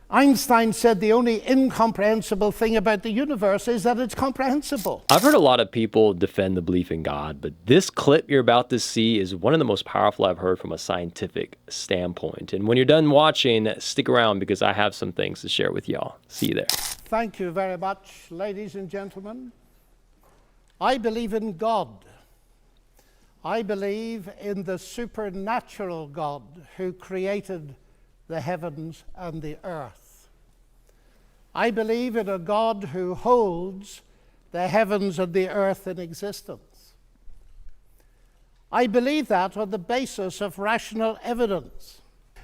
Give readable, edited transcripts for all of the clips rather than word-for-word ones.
Einstein said the only incomprehensible thing about the universe is that it's comprehensible. I've heard a lot of people defend the belief in God, but this clip you're about to see is one of the most powerful I've heard from a scientific standpoint. And when you're done watching, stick around because I have some things to share with y'all. See you there. Thank you very much, ladies and gentlemen. I believe in God. I believe in the supernatural God who created the heavens and the earth. I believe in a God who holds the heavens and the earth in existence. I believe that on the basis of rational evidence.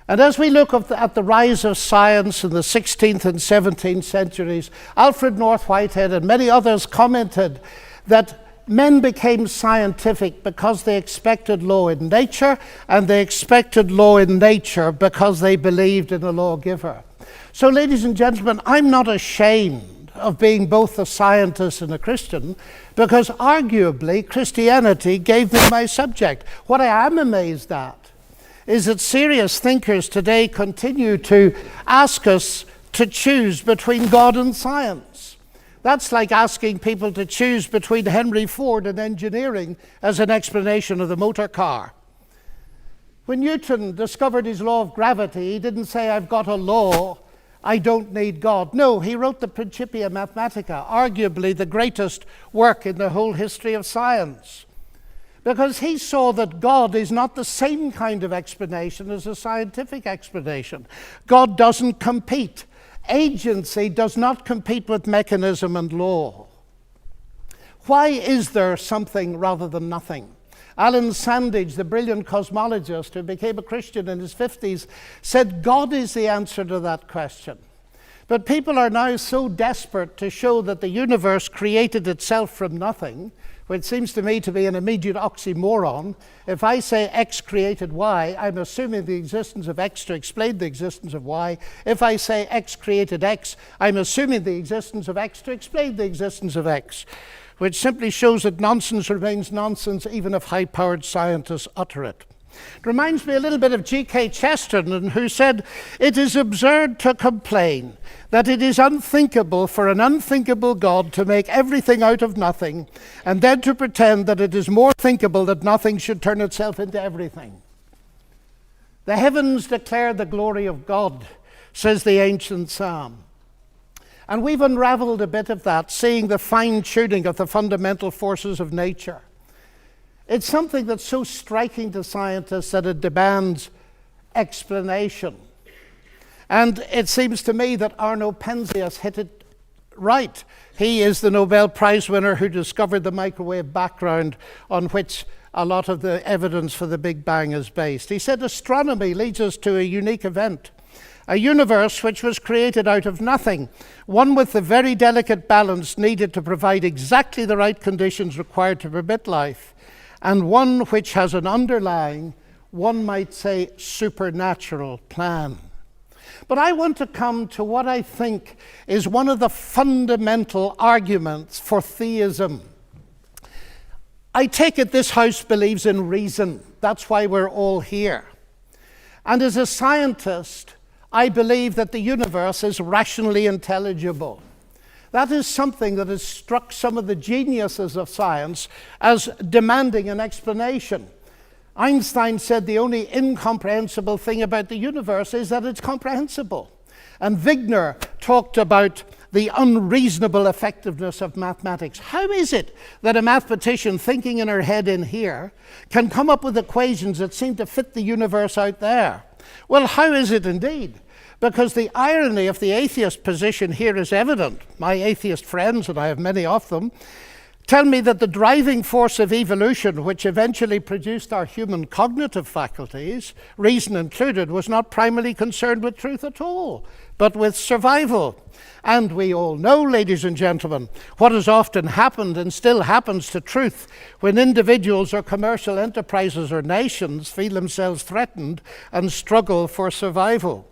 And as we look at the rise of science in the 16th and 17th centuries, Alfred North Whitehead and many others commented that men became scientific because they expected law in nature, and they expected law in nature because they believed in a lawgiver. So, ladies and gentlemen, I'm not ashamed of being both a scientist and a Christian, because arguably Christianity gave me my subject. What I am amazed at is that serious thinkers today continue to ask us to choose between God and science. That's like asking people to choose between Henry Ford and engineering as an explanation of the motor car. When Newton discovered his law of gravity, he didn't say, I've got a law, I don't need God. No, he wrote the Principia Mathematica, arguably the greatest work in the whole history of science. Because he saw that God is not the same kind of explanation as a scientific explanation. God doesn't compete. Agency does not compete with mechanism and law. Why is there something rather than nothing? Alan Sandage, the brilliant cosmologist who became a Christian in his 50s, said God is the answer to that question. But people are now so desperate to show that the universe created itself from nothing, which seems to me to be an immediate oxymoron. If I say X created Y, I'm assuming the existence of X to explain the existence of Y. If I say X created X, I'm assuming the existence of X to explain the existence of X, which simply shows that nonsense remains nonsense even if high-powered scientists utter it. It reminds me a little bit of G.K. Chesterton, who said, "It is absurd to complain that it is unthinkable for an unthinkable God to make everything out of nothing, and then to pretend that it is more thinkable that nothing should turn itself into everything." The heavens declare the glory of God, says the ancient psalm. And we've unraveled a bit of that, seeing the fine-tuning of the fundamental forces of nature. It's something that's so striking to scientists that it demands explanation. And it seems to me that Arno Penzias hit it right. He is the Nobel Prize winner who discovered the microwave background on which a lot of the evidence for the Big Bang is based. He said astronomy leads us to a unique event, a universe which was created out of nothing, one with the very delicate balance needed to provide exactly the right conditions required to permit life, and one which has an underlying, one might say, supernatural plan. But I want to come to what I think is one of the fundamental arguments for theism. I take it this house believes in reason. That's why we're all here. And as a scientist, I believe that the universe is rationally intelligible. That is something that has struck some of the geniuses of science as demanding an explanation. Einstein said the only incomprehensible thing about the universe is that it's comprehensible. And Wigner talked about the unreasonable effectiveness of mathematics. How is it that a mathematician thinking in her head in here can come up with equations that seem to fit the universe out there? Well, how is it indeed? Because the irony of the atheist position here is evident. My atheist friends, and I have many of them, tell me that the driving force of evolution, which eventually produced our human cognitive faculties, reason included, was not primarily concerned with truth at all, but with survival. And we all know, ladies and gentlemen, what has often happened and still happens to truth when individuals or commercial enterprises or nations feel themselves threatened and struggle for survival.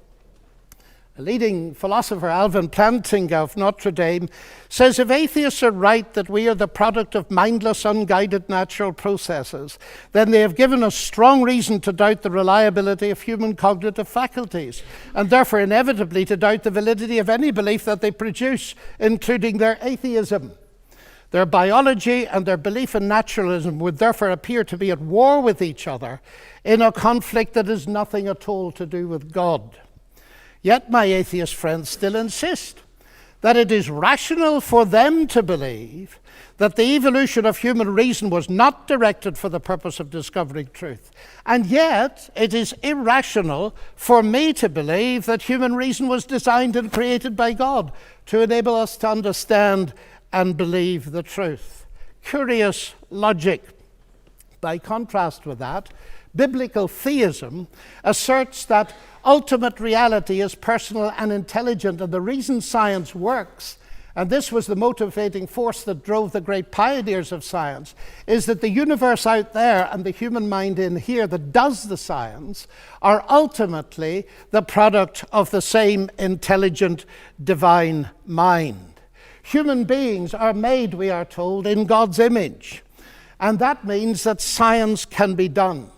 A leading philosopher, Alvin Plantinga of Notre Dame, says if atheists are right that we are the product of mindless, unguided natural processes, then they have given us strong reason to doubt the reliability of human cognitive faculties, and therefore inevitably to doubt the validity of any belief that they produce, including their atheism. Their biology and their belief in naturalism would therefore appear to be at war with each other in a conflict that has nothing at all to do with God. Yet my atheist friends still insist that it is rational for them to believe that the evolution of human reason was not directed for the purpose of discovering truth. And yet it is irrational for me to believe that human reason was designed and created by God to enable us to understand and believe the truth. Curious logic. By contrast with that, biblical theism asserts that ultimate reality is personal and intelligent, and the reason science works, and this was the motivating force that drove the great pioneers of science, is that the universe out there and the human mind in here that does the science are ultimately the product of the same intelligent divine mind. Human beings are made, we are told, in God's image, and that means that science can be done.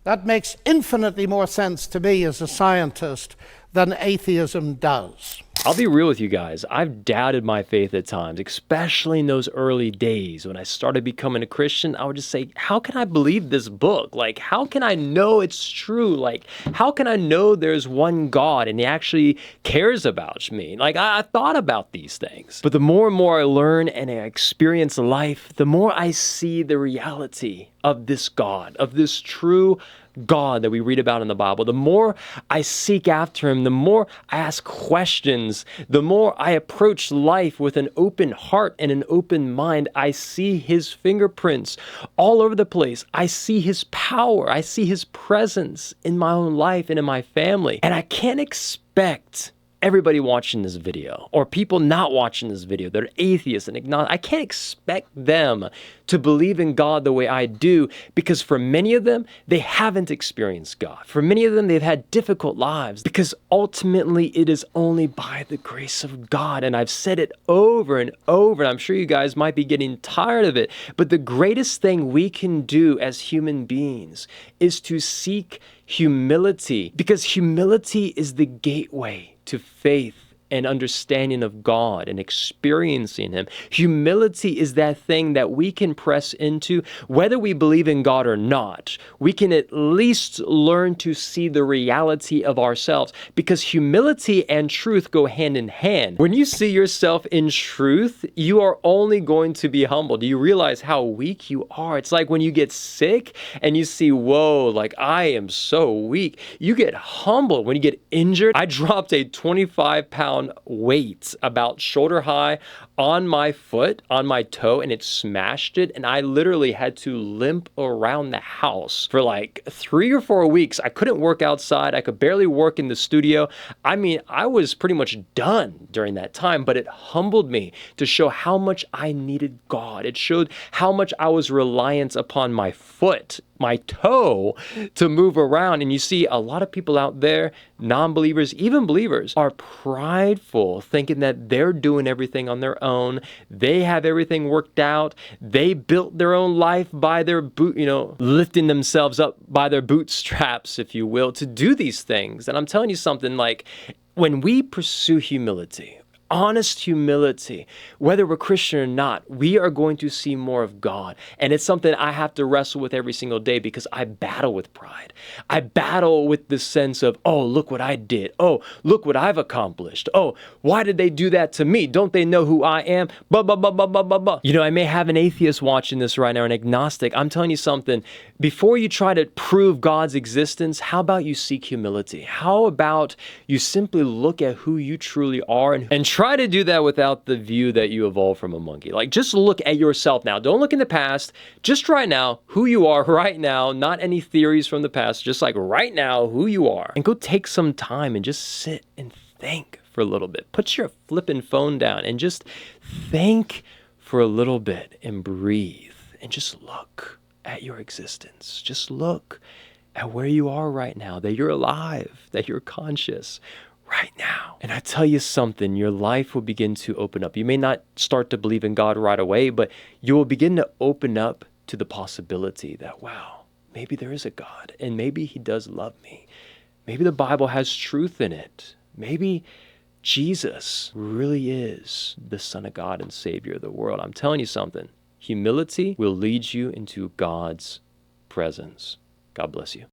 That makes infinitely more sense to me as a scientist than atheism does. I'll be real with you guys. I've doubted my faith at times, especially in those early days when I started becoming a Christian. I would just say, how can I believe this book? Like, how can I know it's true? Like, how can I know there's one God and he actually cares about me? Like, I thought about these things. But the more and more I learn and I experience life, the more I see the reality of this God, of this true God that we read about in the Bible. The more I seek after him, the more I ask questions, the more I approach life with an open heart and an open mind, I see his fingerprints all over the place. I see his power. I see his presence in my own life and in my family. And I can't expect everybody watching this video or people not watching this video that are atheists and agnostic, I can't expect them to believe in God the way I do, because for many of them, they haven't experienced God. For many of them, they've had difficult lives, because ultimately it is only by the grace of God. And I've said it over and over, and I'm sure you guys might be getting tired of it, but the greatest thing we can do as human beings is to seek humility, because humility is the gateway to faith and understanding of God and experiencing him. Humility is that thing that we can press into, whether we believe in God or not. We can at least learn to see the reality of ourselves, because humility and truth go hand in hand. When you see yourself in truth, you are only going to be humbled. You realize how weak you are. It's like when you get sick and you see, whoa, like I am so weak. You get humbled. When you get injured, I dropped a 25-pound weight about shoulder high on my foot, on my toe, and it smashed it. And I literally had to limp around the house for like 3 or 4 weeks. I couldn't work outside. I could barely work in the studio. I mean, I was pretty much done during that time, but it humbled me to show how much I needed God. It showed how much I was reliant upon my foot, my toe, to move around. And you see a lot of people out there, non-believers, even believers, are prideful, thinking that they're doing everything on their own. They have everything worked out. They built their own life by their lifting themselves up by their bootstraps, if you will, to do these things. And I'm telling you something, like when we pursue humility, honest humility, whether we're Christian or not, we are going to see more of God. And it's something I have to wrestle with every single day, because I battle with pride. I battle with the sense of, oh, look what I did. Oh, look what I've accomplished. Oh, why did they do that to me? Don't they know who I am? Blah, blah, blah, blah, blah, blah, blah. You know, I may have an atheist watching this right now, an agnostic. I'm telling you something. Before you try to prove God's existence, how about you seek humility? How about you simply look at who you truly are and try to do that without the view that you evolved from a monkey. Like, just look at yourself now. Don't look in the past. Just right now, who you are right now, not any theories from the past, just like right now, who you are. And go take some time and just sit and think for a little bit. Put your flipping phone down and just think for a little bit and breathe and just look at your existence. Just look at where you are right now, that you're alive, that you're conscious right now. And I tell you something, your life will begin to open up. You may not start to believe in God right away, but you will begin to open up to the possibility that, wow, maybe there is a God, and maybe he does love me. Maybe the Bible has truth in it. Maybe Jesus really is the Son of God and Savior of the world. I'm telling you something. Humility will lead you into God's presence. God bless you.